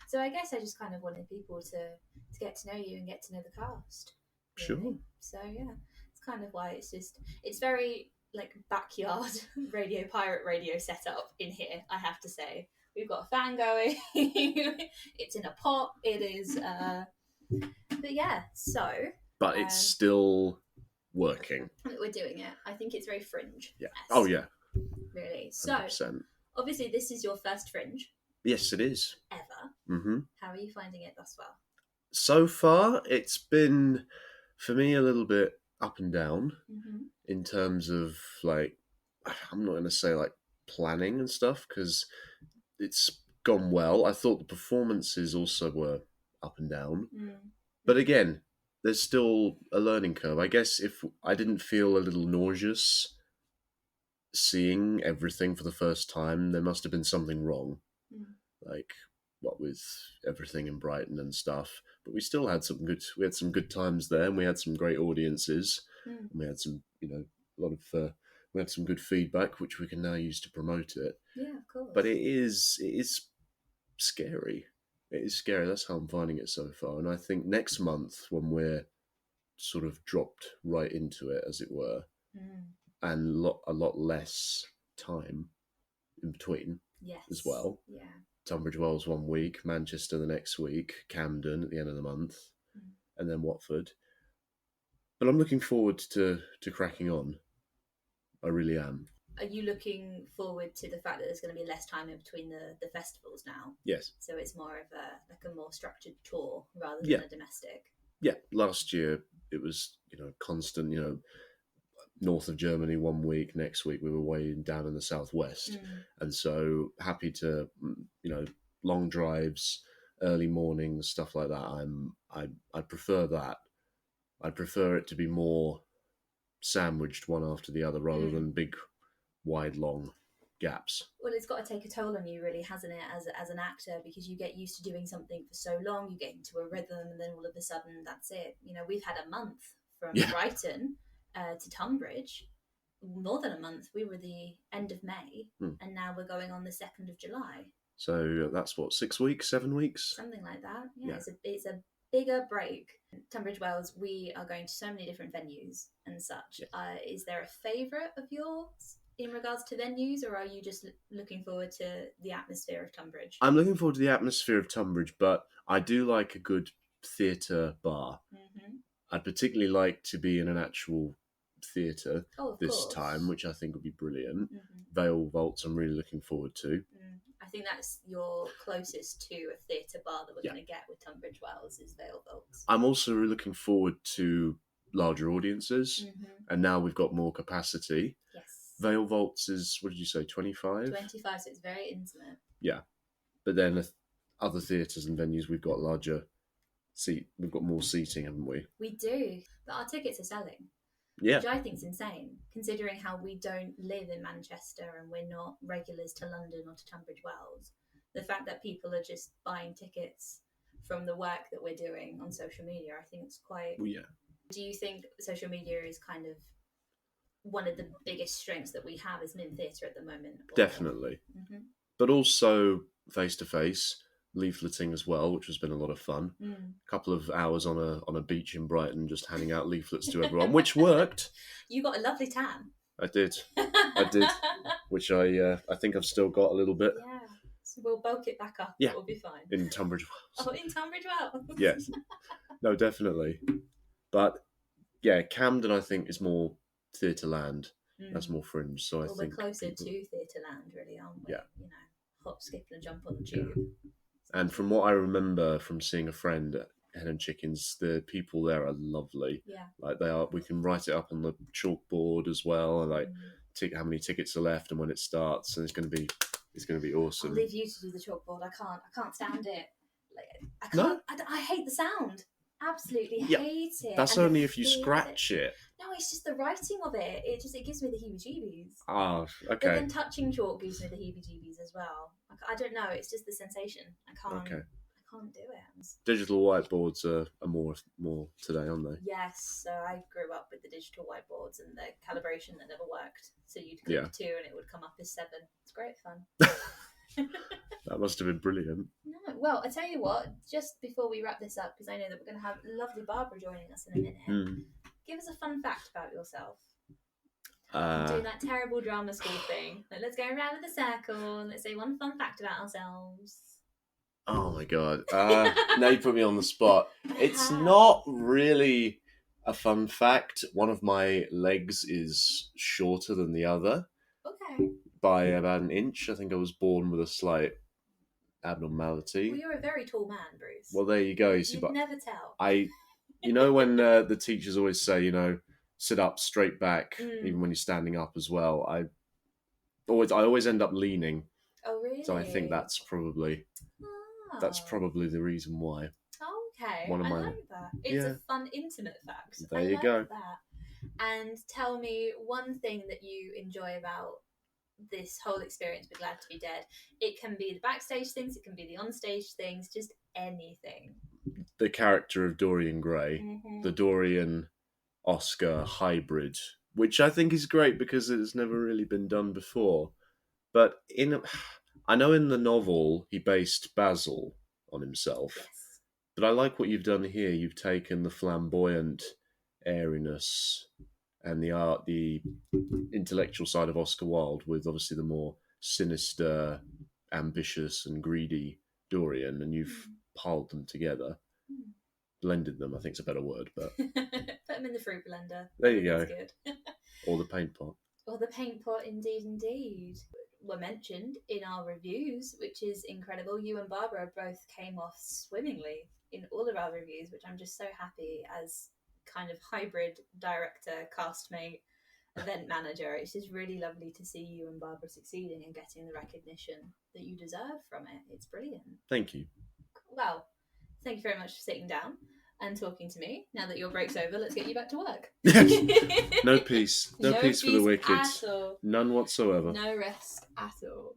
So I guess I just kind of wanted people to get to know you and get to know the cast. Really. Sure. So yeah, it's kind of why it's very like backyard pirate radio setup in here. I have to say, we've got a fan going. It's in a pot. It is. But yeah, so. But it's still working. We're doing it. I think it's very Fringe. Yeah. Oh yeah. Really. So 100%. obviously this is your first Fringe. Yes, it is. Ever. Mm-hmm. How are you finding it thus far? So far, it's been for me a little bit up and down in terms of like, I'm not going to say like planning and stuff because it's gone well. I thought the performances also were up and down. But again, there's still a learning curve. I guess if I didn't feel a little nauseous seeing everything for the first time, there must have been something wrong. Like what with everything in Brighton and stuff. But we still had some good times there, and we had some great audiences. And we had some, we had some good feedback, which we can now use to promote it. Yeah, of course. But it is scary. It is scary. That's how I'm finding it so far. And I think next month, when we're sort of dropped right into it, as it were, and a lot less time in between as well. Yeah. Tunbridge Wells 1 week, Manchester the next week, Camden at the end of the month, and then Watford. But I'm looking forward to cracking on. I really am. Are you looking forward to the fact that there's going to be less time in between the festivals now? Yes. So it's more of a more structured tour rather than a domestic. Yeah. Last year it was constant. North of Germany 1 week, next week we were way down in the southwest, and so happy to long drives, early mornings, stuff like that. I prefer that. I prefer it to be more sandwiched one after the other rather than big, wide, long gaps. Well, it's got to take a toll on you, really, hasn't it, as an actor, because you get used to doing something for so long, you get into a rhythm, and then all of a sudden that's it. We've had a month from Brighton to Tunbridge, more than a month. We were the end of May, and now we're going on the 2nd of July. So that's what, 6 weeks, 7 weeks? Something like that. Yeah. It's a bigger break. Tunbridge Wells, we are going to so many different venues and such. Yes. Is there a favourite of yours in regards to venues, or are you just looking forward to the atmosphere of Tunbridge? I'm looking forward to the atmosphere of Tunbridge, but I do like a good theatre bar. I'd particularly like to be in an actual theatre this time, which I think would be brilliant. Vale Vaults I'm really looking forward to. I think that's your closest to a theatre bar that we're going to get with Tunbridge Wells is Vale Vaults. I'm also looking forward to larger audiences, and now we've got more capacity. Yes. Vale Vaults is, what did you say, 25? 25, so it's very intimate. Yeah. But then other theatres and venues, we've got we've got more seating, haven't we? We do, but our tickets are selling. Yeah. Which I think is insane, considering how we don't live in Manchester and we're not regulars to London or to Tunbridge Wells. The fact that people are just buying tickets from the work that we're doing on social media, I think it's quite... Well, yeah. Do you think social media is kind of one of the biggest strengths that we have as Min Theatre at the moment? Definitely. But also face-to-face, leafleting as well, which has been a lot of fun. A couple of hours on a beach in Brighton just handing out leaflets to everyone, which worked. You got a lovely tan. I did, which I think I've still got a little bit. Yeah, so we'll bulk it back up. Yeah, it'll be fine. In Tunbridge Wells. Oh, in Tunbridge Wells. Yes, no, definitely. But yeah, Camden I think is more theatre land. That's more Fringe. So I think we're closer to theatre land, really, aren't we? Yeah. Hop, skip, and jump on the tube. Yeah. And from what I remember from seeing a friend at Hen and Chickens, the people there are lovely. Yeah. Like they are, we can write it up on the chalkboard as well, and like how many tickets are left and when it starts, and it's going to be awesome. I'll leave you to do the chalkboard. I can't stand it. I can't. No? I hate the sound. Absolutely hate it. That's only if you scratch it. No, it's just the writing of it. It gives me the heebie-jeebies. Oh, okay. But then touching chalk gives me the heebie-jeebies as well. I don't know. It's just the sensation. I can't do it. Digital whiteboards are more today, aren't they? Yes. So I grew up with the digital whiteboards and the calibration that never worked. So you'd click 2 and it would come up as 7. It's great fun. That must have been brilliant. No, well, I tell you what, just before we wrap this up, because I know that we're going to have lovely Barbara joining us in a minute, give us a fun fact about yourself. Do that terrible drama school thing. Like, let's go around in a circle and let's say one fun fact about ourselves. Oh my god. Now you put me on the spot. It's not really a fun fact. One of my legs is shorter than the other. Okay. By about an inch. I think I was born with a slight abnormality. Well, you're a very tall man, Bruce. Well, there you go. You You'd never tell. You know when the teachers always say, you know, sit up, straight back, even when you're standing up as well. I always end up leaning. Oh, really? So I think that's probably the reason why. Okay, I like that. It's a fun, intimate fact. There you go. That. And tell me one thing that you enjoy about this whole experience with Glad to Be Dead. It can be the backstage things, it can be the onstage things, just anything. The character of Dorian Gray, the Dorian Oscar hybrid, which I think is great because it's never really been done before. But I know in the novel he based Basil on himself. Yes. But I like what you've done here. You've taken the flamboyant airiness and the intellectual side of Oscar Wilde with obviously the more sinister, ambitious and greedy Dorian, and you've piled them together. Blended them, I think is a better word, but put them in the fruit blender. There you go. That's good. Or the paint pot. Or the paint pot, indeed. Were mentioned in our reviews, which is incredible. You and Barbara both came off swimmingly in all of our reviews, which I'm just so happy as kind of hybrid director, castmate, event manager. It's just really lovely to see you and Barbara succeeding and getting the recognition that you deserve from it. It's brilliant. Thank you. Well, thank you very much for sitting down and talking to me. Now that your break's over, let's get you back to work. No peace. No peace for the wicked. At all. None whatsoever. No rest at all.